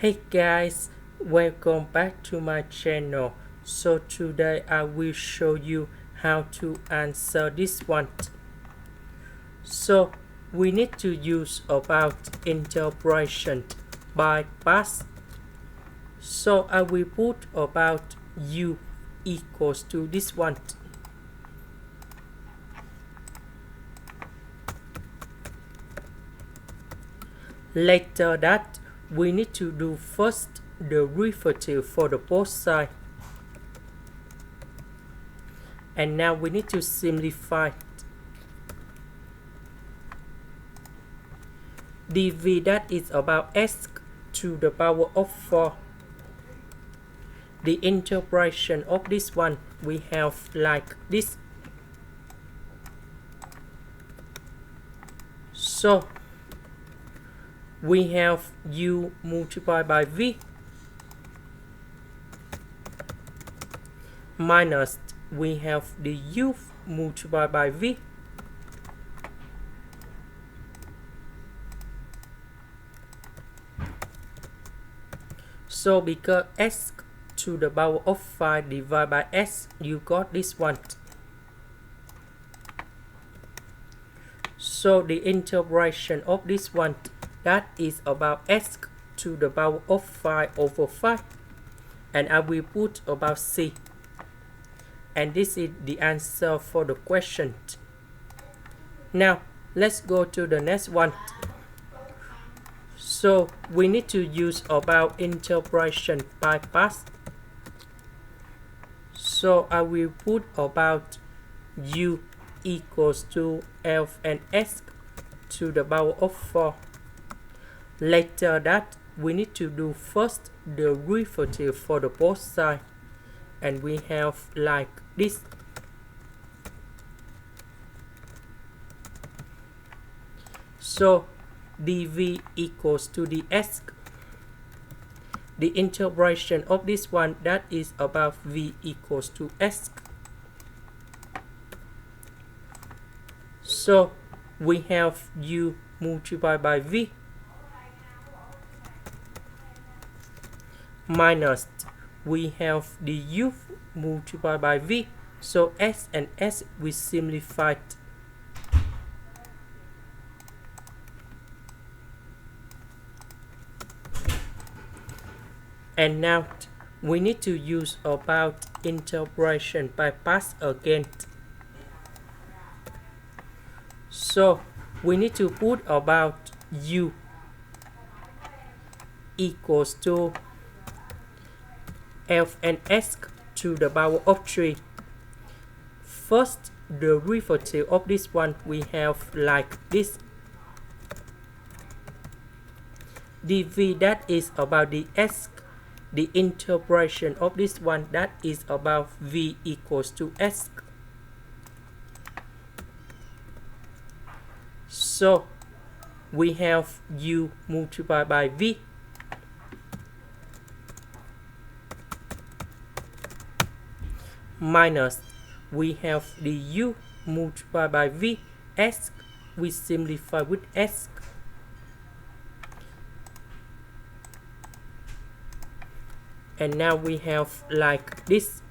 Hey guys, welcome back to my channel. So today I will show you how to answer this one. So we need to use about interpretation by past. So I will put about u equals to this one. Later that we need to do first the derivative for the both sides. And now we need to simplify dv, that is about s to the power of 4. The interpretation of this one we have like this. So we have u multiplied by v minus we have the u multiplied by v so because s to the power of 5 divided by s, you got this one. So the interpretation of this one, that is about s to the power of 5 over 5, and I will put about c, and this is the answer for the question. Now let's go to the next one. So we need to use about interpretation by past. So I will put about u equals to f and s to the power of 4. Later that we need to do first the derivative for the both sides, and we have like this. So dv equals to the s. The interpretation of this one, that is about v equals to s. So we have u multiplied by v minus we have the u multiplied by v. So s and s we simplified. And now we need to use about interpretation by past again. So we need to put about u equals to f and s to the power of 3. First the derivative of this one we have like this. dv, that is about the s. The interpretation of this one, that is about v equals to s. So we have u multiplied by v minus we have the u multiplied by v, s we simplify with s. And now we have like this.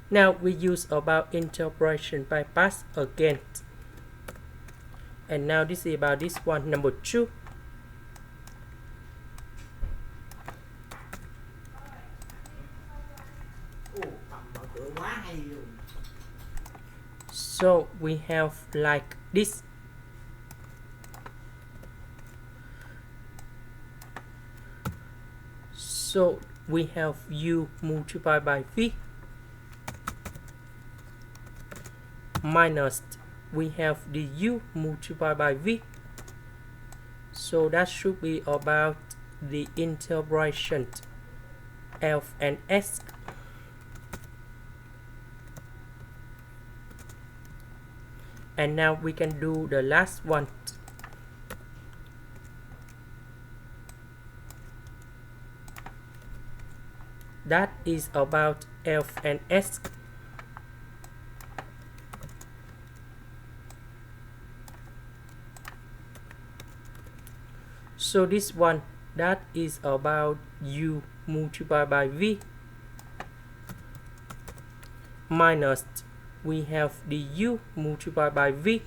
Now we use about interpretation by past again. And now this is about this one, number 2. So we have like this. So we have u multiplied by v minus we have the u multiplied by v. So that should be about the interpretation f and s. And now we can do the last one. That is about f and s. So this one, that is about u multiplied by v minus we have the u multiplied by v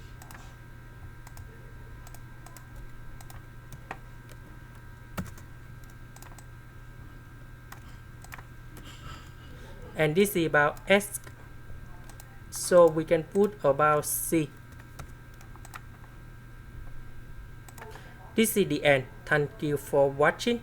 and this is about s, so we can put about c. This is the end. Thank you for watching.